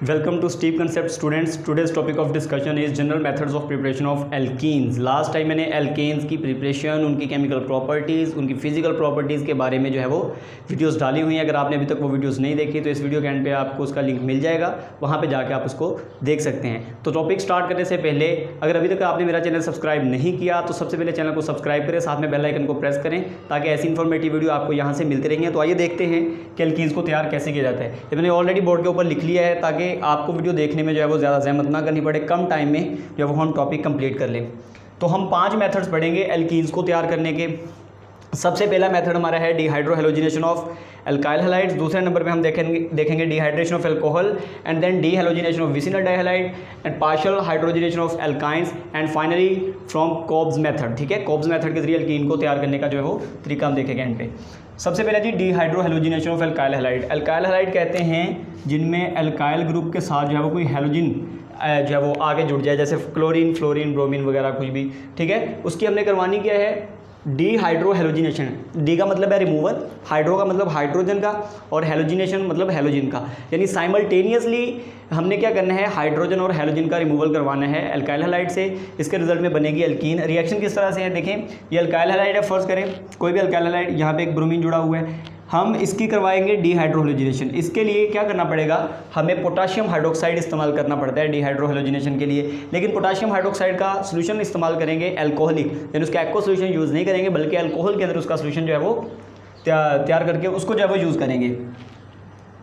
Welcome to Steep Concept students. Today's topic of discussion is general methods of preparation of alkenes. Last time मैंने alkenes की preparation, उनकी chemical properties, उनकी physical properties के बारे में जो है वो वीडियोस डाली हुई हैं। अगर आपने अभी तक वो वीडियोस नहीं देखी तो इस वीडियो के एंड पे आपको उसका लिंक मिल जाएगा, वहाँ पे जाके आप उसको देख सकते हैं। तो टॉपिक स्टार्ट करने से पहले अगर अभी तक आपने मेरा चैनल सब्सक्राइब नहीं किया तो सबसे पहले चैनल को सब्सक्राइब करें, साथ में बेल आइकन को प्रेस करें ताकि ऐसी इन्फॉर्मेटिव वीडियो आपको यहाँ से मिलते रहेंगे। तो आइए देखते हैं कि alkenes को तैयार कैसे किया जाता है। ये मैंने ऑलरेडी बोर्ड के ऊपर लिख लिया है ताकि आपको वीडियो देखने में जो है वो ज़्यादा जहमत ना करनी पड़े, कम टाइम में जो वो हम टॉपिक कंप्लीट कर लें। तो हम 5 मेथड्स पढ़ेंगे alkenes को तैयार करने के। सबसे पहला मेथड हमारा है डिहाइड्रोहेलोजिनेशन ऑफ अल्काइल हैलाइड्स। दूसरे नंबर पे हम देखेंगे dehydration of alcohol and then dehalogenation of vicinal dihalide and partial hydrogenation of alkynes and finally from Kolbe's method. ठीक है, कोब्स मेथड के जरिए alkene को तैयार करने का जो है वो तरीका हम देखेंगे एंड पे। सबसे पहले जी dehydrohalogenation of alkyl halide. Alkyl halide कहते हैं जिनमें अल्काइल ग्रुप के साथ जो है वो कोई हैलोजिन जो है वो आगे जुड़ जाए, जैसे क्लोरीन, फ्लोरीन, ब्रोमीन वगैरह कुछ भी। ठीक है, उसकी हमने करवानी क्या है, डिहाइड्रोहेलोजिनेशन। डी का मतलब है रिमूवल, हाइड्रो का मतलब हाइड्रोजन का और हेलोजिनेशन मतलब हेलोजिन का, यानी साइमल्टेनियसली हमने क्या करना है, हाइड्रोजन और हेलोजिन का रिमूवल करवाना है अल्काइल हैलाइड से। इसके रिजल्ट में बनेगी अल्कीन। रिएक्शन किस तरह से है देखें, ये अल्काइल हैलाइड है, फर्स्ट करें कोई भी अल्काइल हैलाइड, यहाँ पे एक ब्रोमीन जुड़ा हुआ है, हम इसकी करवाएंगे डिहाइड्रोहेलोजिनेशन। इसके लिए क्या करना पड़ेगा, हमें पोटाशियम हाइड्रोक्साइड इस्तेमाल करना पड़ता है डिहाइड्रोहेलोजिनेशन के लिए। लेकिन पोटाशियम हाइड्रोक्साइड का सोल्यूशन इस्तेमाल करेंगे अल्कोहलिक, यानी उसका एक्वा सोल्यूशन यूज़ नहीं करेंगे, बल्कि अल्कोहल के अंदर उसका सोल्यूशन जो है वो तैयार करके उसको जो है वो यूज़ करेंगे।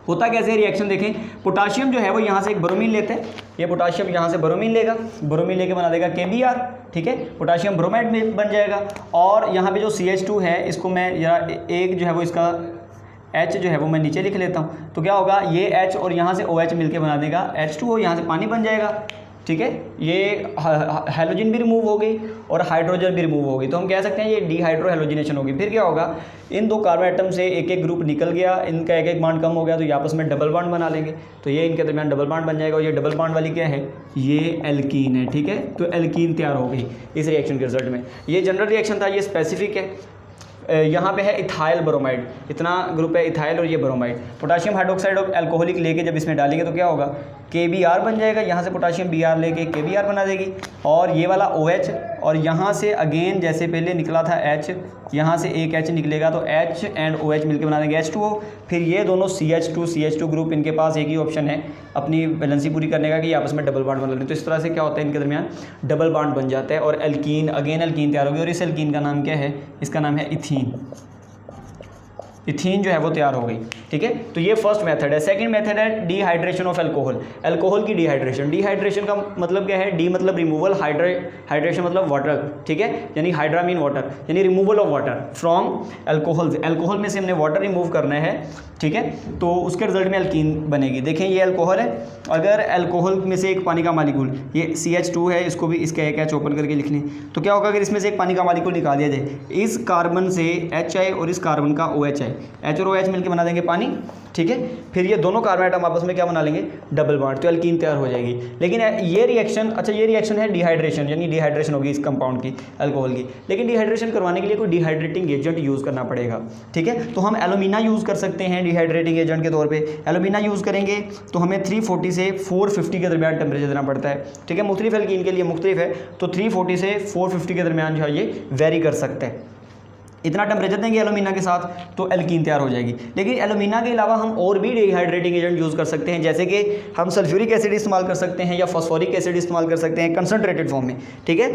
होता कैसे रिएक्शन देखें, पोटाशियम जो है वो यहाँ से एक ब्रोमीन लेते हैं, ये पोटाशियम यहाँ से ब्रोमीन लेगा, ब्रोमीन लेके बना देगा KBr। ठीक है, पोटाशियम ब्रोमाइड में बन जाएगा। और यहाँ पे जो CH2 है, इसको मैं जरा एक जो है वो इसका H जो है वो मैं नीचे लिख लेता हूँ। तो क्या होगा, ये H और यहाँ से OH मिलके बना देगा H2O, यहाँ से पानी बन जाएगा। ठीक है, ये हेलोजन भी रिमूव हो गई और हाइड्रोजन भी रिमूव हो गई, तो हम कह सकते हैं ये डिहाइड्रोहेलोजिनेशन होगी। फिर क्या होगा, इन दो कार्बन एटम से एक एक ग्रुप निकल गया, इनका एक एक बॉन्ड कम हो गया, तो ये आपस में डबल बॉन्ड बना लेंगे, तो ये इनके दरमियान डबल बॉन्ड बन जाएगा। और ये डबल बॉन्ड वाली क्या है, ये एल्कीन है। ठीक है, तो एल्कीन तैयार हो गई इस रिएक्शन के रिजल्ट में। ये जनरल रिएक्शन था, ये स्पेसिफिक है। यहाँ पे है इथाइल ब्रोमाइड, इतना ग्रुप है इथाइल और ये ब्रोमाइड। पोटाशियम हाइड्रोक्साइड और अल्कोहलिक लेके जब इसमें डालेंगे तो क्या होगा, KBr बन जाएगा, यहाँ से पोटाशियम Br लेके KBr बना देगी, और ये वाला OH, और यहाँ से अगेन जैसे पहले निकला था H, यहाँ से एक H निकलेगा तो H एंड OH मिलकर बना देंगे H2O। फिर ये दोनों CH2 ग्रुप, इनके पास एक ही ऑप्शन है अपनी बैलेंसी पूरी करने का कि आपस में डबल बॉन्ड बना लें। तो इस तरह से क्या होता है, इनके दरमियान डबल बॉन्ड बन जाता है और एल्कीन, अगेन एल्कीन तैयार होगी। और इस एल्कीन का नाम क्या है, इसका नाम है इथीन। इथीन जो है वो तैयार हो गई। ठीक है, तो ये फर्स्ट मेथड है। सेकंड मेथड है डिहाइड्रेशन ऑफ अल्कोहल। अल्कोहल की डिहाइड्रेशन। डिहाइड्रेशन का मतलब क्या है, डी मतलब रिमूवल, हाइड्रेशन मतलब वाटर। ठीक है, यानी हाइड्रा मीन वाटर, यानी removal of water from alcohol. Alcohol में से हमने वाटर रिमूव करना है। ठीक है, तो उसके रिजल्ट में अल्कीन बनेगी। देखें ये अल्कोहल है, अगर अल्कोहल में से एक पानी का मालिक्यूल, ये CH2 है, इसको भी इसका एक H ओपन करके लिख लें, तो क्या होगा, अगर इसमें से एक पानी का मालिक्यूल निकाल दिया जाए, इस कार्बन से H आए और इस कार्बन का OH आए, H और OH मिलकर बना देंगे पानी। ठीक है, फिर ये दोनों कार्बन आइटम आपस में क्या बना लेंगे, डबल बॉन्ड, तो अल्कीन तैयार हो जाएगी। लेकिन ये रिएक्शन, अच्छा ये रिएक्शन है डिहाइड्रेशन, यानी डिहाइड्रेशन होगी इस कंपाउंड की, अल्कोहल की। लेकिन डिहाइड्रेशन करवाने के लिए कोई डिहाइड्रेटिंग एजेंट यूज़ करना पड़ेगा। ठीक है, तो हम एलुमिना यूज़ कर सकते हैं डिहाइड्रेटिंग एजेंट के तौर पे। एलुमिना यूज़ करेंगे तो हमें 340 से 450 के दरमियान टेम्परेचर देना पड़ता है। ठीक है, मुख्तलिफ एल्कीन के लिए मुख्तलिफ है, तो 340 से 450 के दरमियान जो है ये वेरी कर सकते हैं। इतना टेम्परेचर देंगे एलुमिना के साथ तो एल्कीन तैयार हो जाएगी। लेकिन एलुमिना के अलावा हम और भी डिहाइड्रेटिंग एजेंट यूज़ कर सकते हैं, जैसे कि हम सल्फ्यूरिक एसिड इस्तेमाल कर सकते हैं या फॉस्फोरिक एसिड इस्तेमाल कर सकते हैं कंसनट्रेटेड फॉर्म में। ठीक है,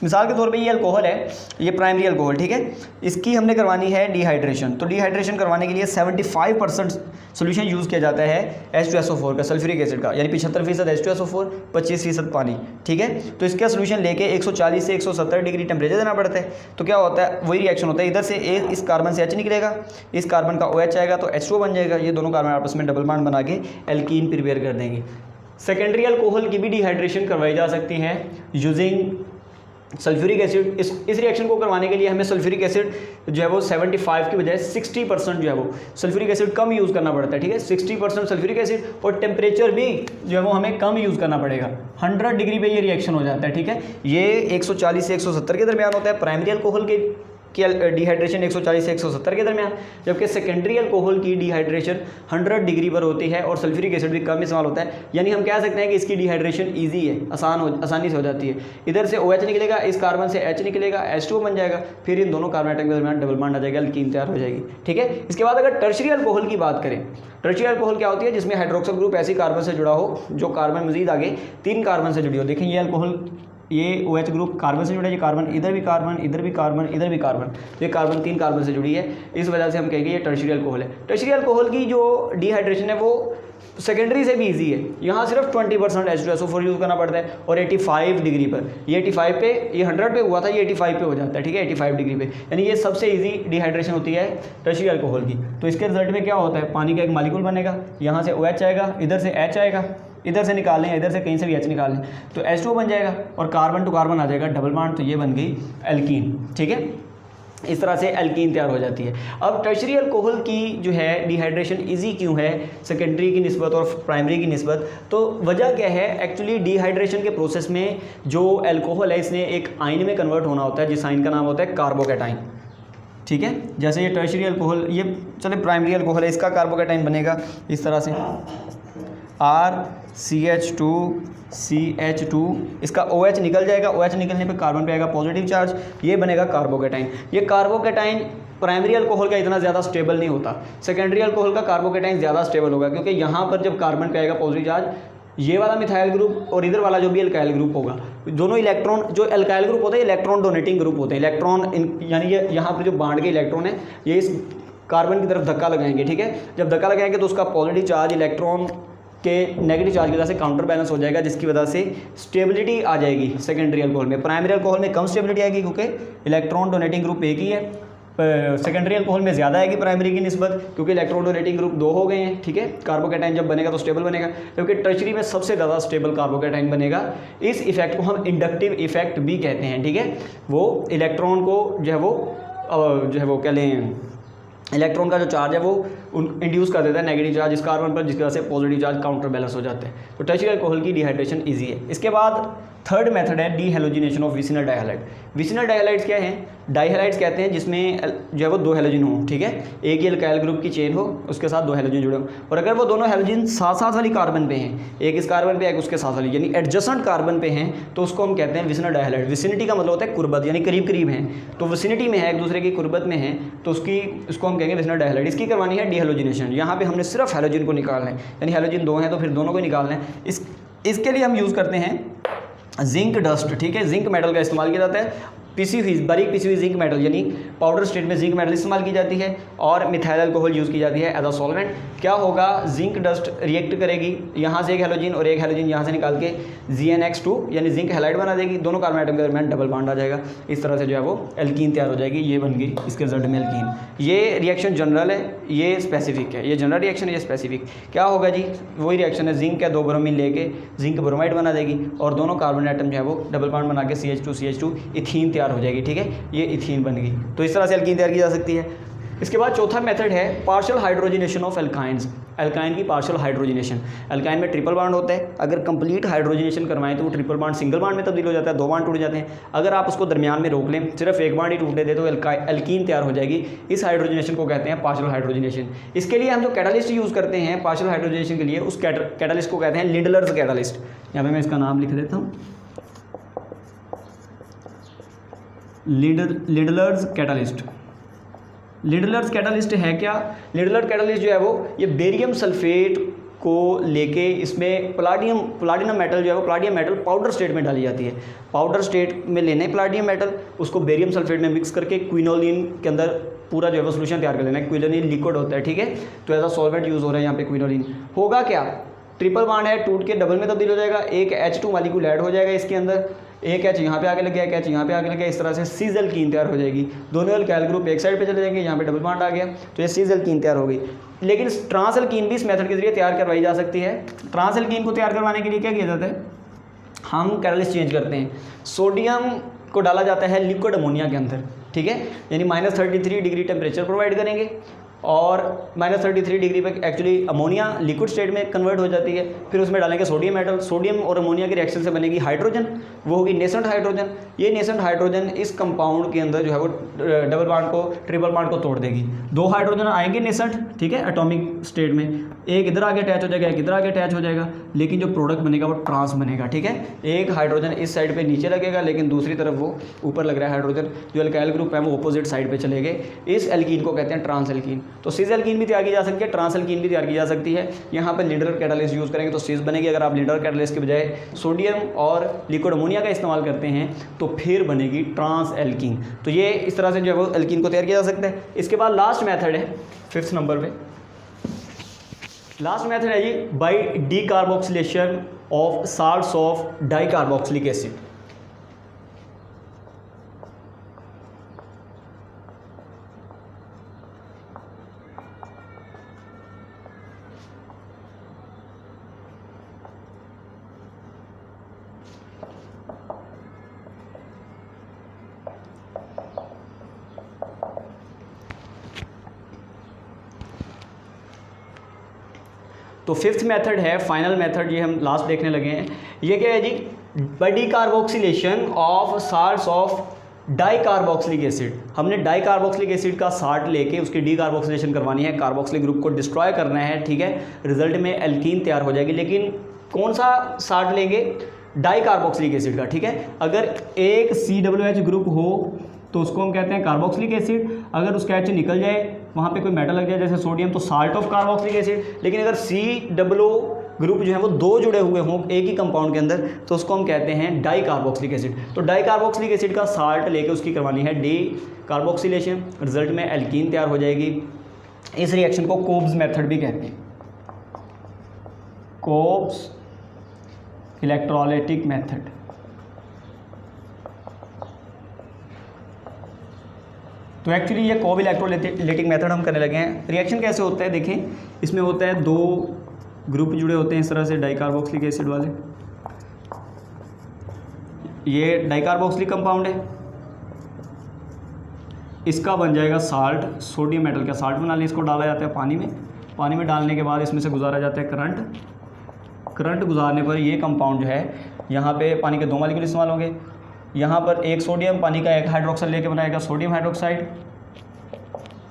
मिसाल के तौर पे ये अल्कोहल है, ये प्राइमरी अल्कोहल। ठीक है, इसकी हमने करवानी है डिहाइड्रेशन, तो डिहाइड्रेशन करवाने के लिए 75% सोल्यूशन यूज़ किया जाता है H2SO4 का, सल्फ्यूरिक एसिड का, यानी 75% H2SO4, 25% पानी। ठीक है, तो इसका सोल्यूशन लेके 140 से 170 डिग्री टेम्परेचर देना पड़ता है। तो क्या होता है, वही रिएक्शन होता है, इधर से इस कार्बन से H निकलेगा, इस कार्बन का OH आएगा तो H2O बन जाएगा, ये दोनों कार्बन आपस में डबल बॉन्ड बना के एल्कीन प्रिपेयर कर देंगे। सेकेंडरी अल्कोहल की भी डिहाइड्रेशन करवाई जा सकती है यूजिंग सल्फ्यूरिक एसिड। इस रिएक्शन को करवाने के लिए हमें सल्फ्यूरिक एसिड जो है वो 75 की बजाय 60% जो है वो सल्फ्यूरिक एसिड कम यूज़ करना पड़ता है। ठीक है, 60% सल्फ्यूरिक एसिड, और टेम्परेचर भी जो है वो हमें कम यूज़ करना पड़ेगा। 100 डिग्री पे ये रिएक्शन हो जाता है। ठीक है, ये 140 से 170 के दरमियान होता है प्राइमरी अल्कोहल के की डिहाइड्रेशन 140 से 170 के दरमियान, जबकि सेकेंडरी अल्कोहल की डिहाइड्रेशन 100 डिग्री पर होती है और सल्फ्यूरिक एसिड भी कम इस्तेमाल होता है। यानी हम कह सकते हैं कि इसकी डिहाइड्रेशन ईजी है, आसानी से हो जाती है। इधर से OH निकलेगा, इस कार्बन से H निकलेगा, H2 बन जाएगा, फिर इन दोनों कार्बन एटम के दरमियान डबल बॉन्ड आ जाएगा, एल्कीन तैयार हो जाएगी। ठीक है। इसके बाद अगर टर्शियरी अल्कोहल की बात करें, टर्शियरी अल्कोहल क्या होती है? जिसमें हाइड्रोक्सिल ग्रुप ऐसी कार्बन से जुड़ा हो जो कार्बन मजीद आगे 3 कार्बन से जुड़ी हो। देखें ये अल्कोहल, ये OH ग्रुप कार्बन से जुड़ा है, ये कार्बन इधर भी कार्बन, इधर भी कार्बन, इधर भी कार्बन, ये कार्बन 3 कार्बन से जुड़ी है। इस वजह से हम कहेंगे ये टर्शियरी अल्कोहल है। टर्शियरी अल्कोहल की जो डिहाइड्रेशन है वो सेकेंडरी से भी इजी है। यहाँ सिर्फ 20% H2SO4 यूज़ करना पड़ता है और 85 डिग्री पर, ये 85 पे, ये 100 पे हुआ था, ये 85 पे हो जाता है। ठीक है, 85 डिग्री पे, यानी ये सबसे इजी डिहाइड्रेशन होती है टर्शियरी अल्कोहल की। तो इसके रिजल्ट में क्या होता है? पानी का एक मालिक्यूल बनेगा, यहाँ से OH आएगा, इधर से H आएगा, इधर से निकाल लें, इधर से कहीं से भी H निकाल लें तो H2 बन जाएगा और कार्बन टू कार्बन आ जाएगा डबल बॉन्ड, तो ये बन गई एल्कीन। ठीक है, इस तरह से एल्कीन तैयार हो जाती है। अब टर्शियरी अल्कोहल की जो है डिहाइड्रेशन इजी क्यों है सेकेंडरी की निस्बत और प्राइमरी की निस्बत? तो वजह क्या है? एक्चुअली डिहाइड्रेशन के प्रोसेस में जो अल्कोहल है इसने एक आयन में कन्वर्ट होना होता है, जिस आयन का नाम होता है कार्बोकैटाइन। ठीक है, जैसे ये टर्शियरी अल्कोहल, ये चले प्राइमरी अल्कोहल है, इसका कार्बोकैटाइन बनेगा इस तरह से RCH2CH2, इसका OH निकल जाएगा, OH निकलने पे कार्बन पे आएगा पॉजिटिव चार्ज, ये बनेगा कार्बोकैटाइन। ये कार्बोकैटाइन प्राइमरी अल्कोहल का इतना ज़्यादा स्टेबल नहीं होता, सेकेंडरी अल्कोहल का कार्बोकैटाइन ज़्यादा स्टेबल होगा, क्योंकि यहाँ पर जब कार्बन पे आएगा पॉजिटिव चार्ज, ये वाला मिथाइल ग्रुप और इधर वाला जो भी अल्काइल ग्रुप होगा, दोनों इलेक्ट्रॉन, जो अल्काइल ग्रुप होते हैं इलेक्ट्रॉन डोनेटिंग ग्रुप होते हैं, इलेक्ट्रॉन यानी ये यहाँ पर जो बांड के इलेक्ट्रॉन है ये इस कार्बन की तरफ धक्का लगाएंगे। ठीक है, जब धक्का लगाएंगे तो उसका पॉजिटिव चार्ज इलेक्ट्रॉन के नेगेटिव चार्ज की वजह से काउंटर बैलेंस हो जाएगा, जिसकी वजह से स्टेबिलिटी आ जाएगी सेकेंडरी अल्कोहल में। प्राइमरी अल्कोहल में कम स्टेबिलिटी आएगी क्योंकि इलेक्ट्रॉन डोनेटिंग ग्रुप एक ही है, सेकेंडरी अल्कोहल में ज़्यादा आएगी प्राइमरी की निस्बत, क्योंकि इलेक्ट्रॉन डोनेटिंग ग्रुप 2 हो गए हैं। ठीक है, कार्बोकैटाइन जब बनेगा तो स्टेबल बनेगा, क्योंकि टर्शियरी में सबसे ज़्यादा स्टेबल कार्बोकैटाइन बनेगा। इस इफेक्ट को हम इंडक्टिव इफेक्ट भी कहते हैं। ठीक है, वो इलेक्ट्रॉन को जो है वो क्या लें, इलेक्ट्रॉन का जो चार्ज है वो इंड्यूस कर देता है नेगेटिव चार्ज इस कार्बन पर, जिसकी वजह से पॉजिटिव चार्ज काउंटर बैलेंस हो जाते हैं। तो टर्शियरी अल्कोहल की डिहाइड्रेशन इजी है। इसके बाद थर्ड मेथड है डीहेलोजिनेशन ऑफ विसिनल डाइहैलाइड। विसिनल डाइहैलाइड्स क्या हैं? डाइहैलाइड्स कहते हैं जिसमें जो है वो 2 हैलोजन हो। ठीक है, एक ही अल्काइल ग्रुप की चेन हो, उसके साथ 2 हैलोजन जुड़े हो, और अगर वो दोनों हैलोजन साथ साथ वाली कार्बन पे हैं, एक इस कार्बन पे एक उसके साथ वाली, यानी एडजेसेंट कार्बन पे हैं, तो उसको हम कहते हैं विसिनल डाइहैलाइड। विसिनिटी का मतलब होता है कुर्बत, यानी करीब करीब हैं, तो विसिनिटी में है, एक दूसरे की कुर्बत में है, तो उसको हम कहेंगे विसिनल डाइहैलाइड। इसकी करवानी है डीहेलोजिनेशन। यहाँ पे हमने सिर्फ हैलोजन को निकालना है, यानी हैलोजन 2 हैं तो फिर दोनों को निकालना है। इसके लिए हम यूज़ करते हैं जिंक डस्ट। ठीक है, जिंक मेटल का इस्तेमाल किया जाता है, पिसी हुई बारीक पिसी हुई जिंक मेटल, यानी पाउडर स्टेट में जिंक मेटल इस्तेमाल की जाती है, और मिथाइल अल्कोहल यूज़ की जाती है एज अ सॉल्वेंट। क्या होगा? जिंक डस्ट रिएक्ट करेगी, यहाँ से एक हैलोजन और एक हैलोजन यहाँ से निकाल के ZnX2 यानी जिंक हैलाइड बना देगी, दोनों कार्बन आइटम के दरमियान डबल बॉन्ड आ जाएगा। इस तरह से जो है वो एल्कीन तैयार हो जाएगी, ये बन गई इसके रिजल्ट में एल्कीन। ये रिएक्शन जनरल है, ये स्पेसिफिक है, ये जनरल रिएक्शन है, ये स्पेसिफिक। क्या होगा जी? वही रिएक्शन है, जिंक का 2 ब्रोमीन लेके जिंक ब्रोमाइड बना देगी और दोनों कार्बन आइटम जो है वो डबल बॉन्ड बना के CH2 इथीन तैयार हो जाएगी। ठीक है, ये इथीन बन गई। तो इस तरह से एल्कीन तैयार की जा सकती है। इसके बाद चौथा मेथड है partial hydrogenation of alkynes. Alkyne की पार्शियल हाइड्रोजनेशन। एल्काइन में ट्रिपल बॉन्ड होता है, अगर कंप्लीट हाइड्रोजनेशन करवाएं तो वो ट्रिपल बॉन्ड सिंगल बॉन्ड में तब्दील हो जाता है, 2 बॉन्ड टूट जाते हैं। अगर आप उसको दरमियान में रोक लें, सिर्फ एक बॉन्ड ही टूटने दे तो एल्कीन तैयार हो जाएगी। इस हाइड्रोजनेशन को कहते हैं पार्शियल हाइड्रोजनेशन। इसके लिए हम जो कैटालिस्ट यूज़ करते हैं पार्शियल हाइड्रोजनेशन के लिए, उस कैटालिस्ट को कहते हैं लिंडलर्स कैटालिस्ट। यहाँ पे मैं इसका नाम लिख देता हूँ, लिंडलर्स कैटालिस्ट। लिंडलर्स कैटालिस्ट है क्या? लिंडलर कैटालिस्ट जो है वो ये बेरियम सल्फेट को लेके इसमें प्लाटिनम मेटल जो है वो प्लाटिनम मेटल पाउडर स्टेट में डाली जाती है। पाउडर स्टेट में लेने प्लाटिनम मेटल, उसको बेरियम सल्फेट में मिक्स करके क्विनोलिन के अंदर पूरा जो है वो सोल्यूशन तैयार कर लेना है। क्विनोलिन लिक्विड होता है, ठीक है, तो एज अ सॉल्वेंट यूज़ हो रहा है यहाँ पे क्विनोलिन। होगा क्या? ट्रिपल बॉन्ड है, टूट के डबल में तब्दील हो जाएगा, एक H2 मालिक्यूल ऐड हो जाएगा इसके अंदर, एक H यहाँ पे आके लग गया, एक H यहाँ पे आके लग गया, इस तरह से सीज एल्कीन तैयार हो जाएगी। दोनों अल्काइल ग्रुप एक साइड पे चले जाएंगे, यहाँ पे डबल बॉन्ड आ गया, तो ये सीज एल्कीन तैयार हो गई। लेकिन ट्रांस एल्कीन भी इस मेथड के जरिए तैयार करवाई जा सकती है। ट्रांस एल्कीन को तैयार करवाने के लिए क्या किया जाता है? हम कैटालिस्ट चेंज करते हैं, सोडियम को डाला जाता है लिक्विड अमोनिया के अंदर, ठीक है, यानी -33 डिग्री टेम्परेचर प्रोवाइड करेंगे और -33 डिग्री पे एक्चुअली अमोनिया लिक्विड स्टेट में कन्वर्ट हो जाती है। फिर उसमें डालेंगे सोडियम मेटल, सोडियम और अमोनिया की रिएक्शन से बनेगी हाइड्रोजन, वो होगी नेसेंट हाइड्रोजन। ये नेसेंट हाइड्रोजन इस कंपाउंड के अंदर जो है वो डबल बॉन्ड को, ट्रिपल बॉन्ड को तोड़ देगी। 2 हाइड्रोजन आएंगे नेसेंट, ठीक है, एटॉमिक स्टेट में, एक इधर आगे अटैच हो जाएगा, एक इधर आगे अटैच हो जाएगा, लेकिन जो प्रोडक्ट बनेगा वो ट्रांस बनेगा, ठीक है। एक हाइड्रोजन इस साइड पे नीचे लगेगा, लेकिन दूसरी तरफ वो ऊपर लग रहा है हाइड्रोजन, जो अल्काइल ग्रुप है वो अपोजिट साइड पे चले गए। इस एल्कीन को कहते हैं ट्रांस एल्कीन। तो सिस एल्कीन भी तैयार की जा सकती है, ट्रांस एल्कीन भी तैयार की जा सकती है। यहाँ पे लिंडर कैटालिस्ट यूज़ करेंगे तो सिस बनेगी। अगर आप लिंडर कैटालिस्ट के बजाय सोडियम और लिक्विड अमोनिया का इस्तेमाल करते हैं तो फिर बनेगी ट्रांस एल्कीन। तो ये इस तरह से जो है वो एल्कीन को तैयार किया जा सकता है। इसके बाद लास्ट मेथड है 5th नंबर पे, लास्ट मेथड है जी by decarboxylation of salts of dicarboxylic acid. तो 5th मेथड है, फाइनल मेथड, ये हम लास्ट देखने लगे हैं। ये क्या है जी, by decarboxylation of salts of dicarboxylic acid. हमने डाइकार्बोक्सिलिक एसिड का साल्ट लेके उसकी डीकार्बोक्सिलेशन करवानी है, कार्बोक्सिलिक ग्रुप को डिस्ट्रॉय करना है, ठीक है। रिजल्ट में एल्कीन तैयार हो जाएगी। लेकिन कौन सा साल्ट लेंगे, डाइकार्बोक्सिलिक एसिड का, ठीक है। अगर एक COOH ग्रुप हो तो उसको हम कहते हैं कार्बोक्सिलिक एसिड। अगर उसका H निकल जाए, वहाँ पे कोई मेटल लग जाए जैसे सोडियम, तो साल्ट ऑफ कार्बोक्सिलिक एसिड। लेकिन अगर COO ग्रुप जो है वो 2 जुड़े हुए हों एक ही कंपाउंड के अंदर, तो उसको हम कहते हैं डाइकार्बोक्सिलिक एसिड। तो डाइकार्बोक्सिलिक एसिड का साल्ट लेके उसकी करवानी है डीकार्बोक्सिलेशन, रिजल्ट में एल्कीन तैयार हो जाएगी। इस रिएक्शन को कोब्स मेथड भी कहते हैं, कोब्स इलेक्ट्रोलाइटिक मेथड। तो एक्चुअली ये कोब इलेक्ट्रोलाइटिक मेथड हम करने लगे हैं। रिएक्शन कैसे होता है देखें, इसमें होता है 2 ग्रुप जुड़े होते हैं इस तरह से डाइकार्बोक्सिलिक एसिड वाले। ये डाइकार्बोक्सिलिक कंपाउंड है, इसका बन जाएगा साल्ट, सोडियम मेटल का साल्ट बना लें। इसको डाला जाता है पानी में, पानी में डालने के बाद इसमें से गुजारा जाता है करंट। करंट गुजारने पर ये कंपाउंड जो है, यहाँ पे पानी के 2 मॉलिक्यूल इस्तेमाल होंगे। यहाँ पर एक सोडियम पानी का एक हाइड्रोक्साइड लेके बनाएगा सोडियम हाइड्रोक्साइड,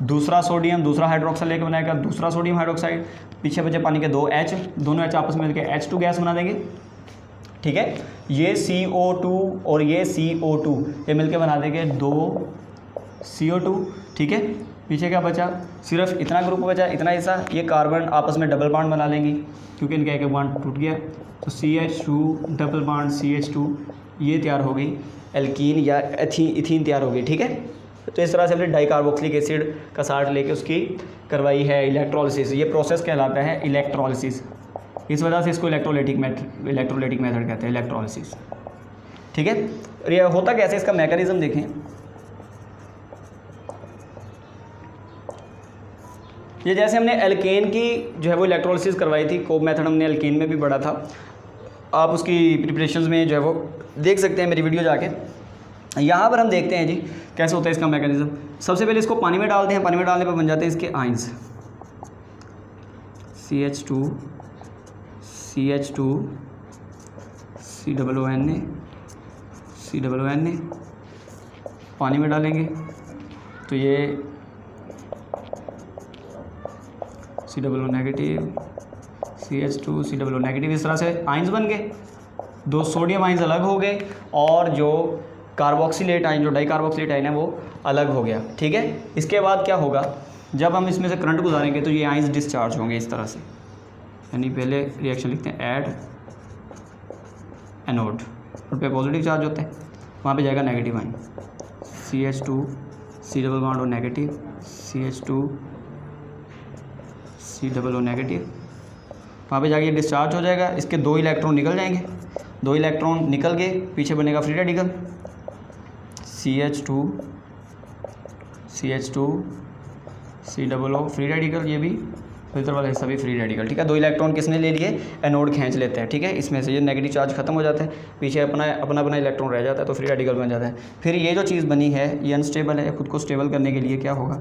दूसरा सोडियम दूसरा हाइड्रोक्साइड लेके बनाएगा दूसरा सोडियम हाइड्रोक्साइड। पीछे बचे पानी के 2 H, दोनों H आपस में मिलकर H2 गैस बना देंगे, ठीक है। ये CO2 और ये CO2 ये मिलकर बना देंगे 2 CO2, ठीक है। पीछे क्या बचा, सिर्फ इतना ग्रुप बचा, इतना हिस्सा। ये कार्बन आपस में डबल बॉन्ड बना लेंगी क्योंकि इनका एक बॉन्ड टूट गया। तो CH2 डबल बॉन्ड CH2, ये तैयार हो गई एल्कीन या इथीन तैयार हो गई, ठीक है। तो इस तरह से हमने डाइकार्बोक्सिलिक एसिड का साल्ट लेके उसकी करवाई है इलेक्ट्रोलिसिस। ये प्रोसेस कहलाता है इलेक्ट्रोलिसिस, इस वजह से इसको इलेक्ट्रोलाइटिक मेथड कहते हैं, इलेक्ट्रोलिसिस, ठीक है। और ये होता कैसे, इसका मैकेनिज्म देखें। ये जैसे हमने एल्केन की जो है वो इलेक्ट्रोलिसिस करवाई थी, कोब मेथड हमने एल्केन में भी पढ़ा था। आप उसकी प्रिपरेशंस में जो है वो देख सकते हैं मेरी वीडियो जाके। यहाँ पर हम देखते हैं जी कैसे होता है इसका मैकेनिज्म। सबसे पहले इसको पानी में डालते हैं, पानी में डालने पर बन जाते हैं इसके ions, CH2 CH2 COONA COONA। पानी में डालेंगे तो ये COO negative CH2 COO negative, इस तरह से आयंस बन गए। 2 सोडियम आयंस अलग हो गए और जो कार्बोक्सिलेट आयन, जो डाइकार्बोक्सिलेट आयन है वो अलग हो गया, ठीक है। इसके बाद क्या होगा, जब हम इसमें से करंट गुजारेंगे तो ये आयंस डिस्चार्ज होंगे इस तरह से। यानी पहले रिएक्शन लिखते हैं ऐड एनोड, और पे पॉजिटिव चार्ज होता है, वहाँ पे जाएगा negative ion CH2 C double bond negative CH2 C double negative, वहाँ पे जाके डिस्चार्ज हो जाएगा। इसके 2 इलेक्ट्रॉन निकल जाएंगे, 2 इलेक्ट्रॉन निकल के पीछे बनेगा free radical CH2 C double O free radical, ये भी फिल्टर वाला हिस्सा भी फ्री रेडिकल, ठीक है। 2 इलेक्ट्रॉन किसने ले लिए, एनोड खींच लेते हैं, ठीक है। इसमें से ये नेगेटिव चार्ज खत्म हो जाता है, पीछे अपना इलेक्ट्रॉन रह जाता है, तो फ्री रेडिकल बन जाता है। फिर ये जो चीज़ बनी है ये अनस्टेबल है, खुद को स्टेबल करने के लिए क्या होगा,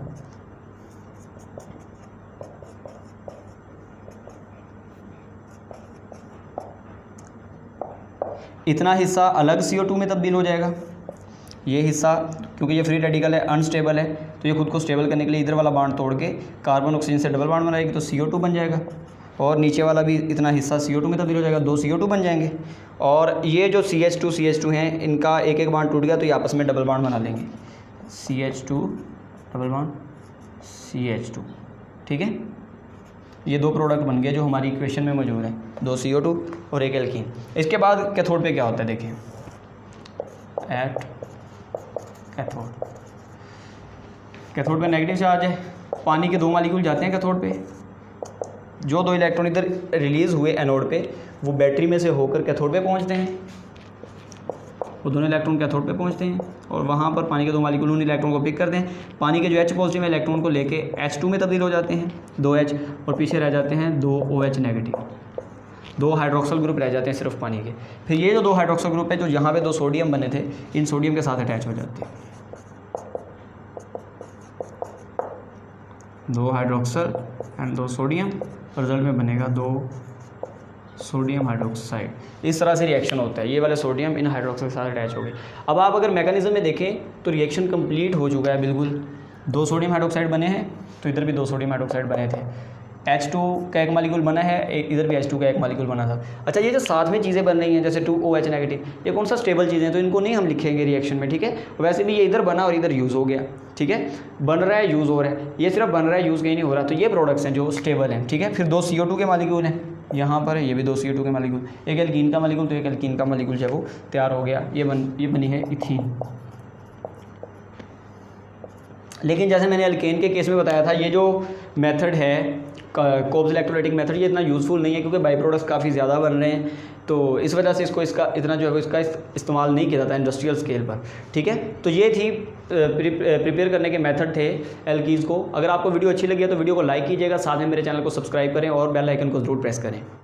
इतना हिस्सा अलग CO2 में तब्दील हो जाएगा, ये हिस्सा क्योंकि ये फ्री रेडिकल है, अनस्टेबल है, तो ये खुद को स्टेबल करने के लिए इधर वाला बॉन्ड तोड़ के कार्बन ऑक्सीजन से डबल बॉन्ड बनाएगी तो CO2 बन जाएगा, और नीचे वाला भी इतना हिस्सा CO2 में तब्दील हो जाएगा, 2 CO2 बन जाएंगे। और ये जो CH2 हैं इनका एक एक बॉन्ड टूट गया तो ये आपस में डबल बॉन्ड बना लेंगे, CH2 डबल बॉन्ड CH2, ठीक है। ये 2 प्रोडक्ट बन गए जो हमारी इक्वेशन में मौजूद है, 2 CO2 और एक एल्कीन। इसके बाद कैथोड पे क्या होता है देखें, एट कैथोड पे नेगेटिव चार्ज है, पानी के 2 मॉलिक्यूल जाते हैं कैथोड पे, जो 2 इलेक्ट्रॉन इधर रिलीज़ हुए एनोड पे वो बैटरी में से होकर कैथोड पे पहुंचते हैं, वो दोनों इलेक्ट्रॉन कैथोड पे पहुंचते हैं और वहाँ पर पानी के 2 मॉलिक्यूल उन इलेक्ट्रॉन को पिक करते हैं, पानी के जो H पॉजिटिव इलेक्ट्रॉन को लेके H2 में तब्दील हो जाते हैं 2H, और पीछे रह जाते हैं 2 OH नेगेटिव, 2 हाइड्रोक्सल ग्रुप रह जाते हैं सिर्फ पानी के। फिर ये जो 2 हाइड्रोक्सल ग्रुप है जो यहाँ पे 2 सोडियम बने थे, इन सोडियम के साथ अटैच हो जाते हैं, 2 हाइड्रोक्सल एंड 2 सोडियम, रिजल्ट में बनेगा 2 सोडियम हाइड्रोक्साइड। इस तरह से रिएक्शन होता है, ये वाले सोडियम इन हाइड्रोक्साइड के साथ अटैच हो गए। अब आप अगर मैकेनिज्म में देखें तो रिएक्शन कंप्लीट हो चुका है बिल्कुल, 2 सोडियम हाइड्रोक्साइड बने हैं तो इधर भी 2 सोडियम हाइड्रोक्साइड बने थे, H2 का एक मॉलिक्यूल बना है, इधर भी H2 का एक मॉलिक्यूल बना था। अच्छा, ये जो साथ में चीज़ें बन रही हैं जैसे 2OH नेगेटिव, ये कौन सा स्टेबल चीज़ें हैं तो इनको नहीं हम लिखेंगे रिएक्शन में, ठीक है। वैसे भी ये इधर बना और इधर यूज़ हो गया, ठीक है, बन रहा है यूज़ हो रहा है, ये सिर्फ बन रहा है यूज़ कहीं नहीं हो रहा, तो ये प्रोडक्ट्स हैं जो स्टेबल हैं, ठीक है। फिर 2 CO2 के मॉलिक्यूल हैं यहाँ पर, ये भी 2 CO2 के मॉलिक्यूल, एक एल्कीन का मॉलिक्यूल, तो एक एल्कीन का मॉलिक्यूल जो है वो तैयार हो गया, ये बनी है इथीन। लेकिन जैसे मैंने एल्केन के केस में बताया था, ये जो मेथड है कोब्स इलेक्ट्रोलाइटिक मेथड, ये इतना यूज़फुल नहीं है क्योंकि बाई प्रोडक्ट्स काफ़ी ज़्यादा बन रहे हैं, तो इस वजह से इसका इतना जो है इसका इस्तेमाल नहीं किया जाता इंडस्ट्रियल स्केल पर, ठीक है। तो ये थी प्रिपेयर करने के मेथड थे एल्कीन्स को। अगर आपको वीडियो अच्छी लगी है तो वीडियो को लाइक कीजिएगा, साथ में मेरे चैनल को सब्सक्राइब करें और बेल आइकन को ज़रूर प्रेस करें।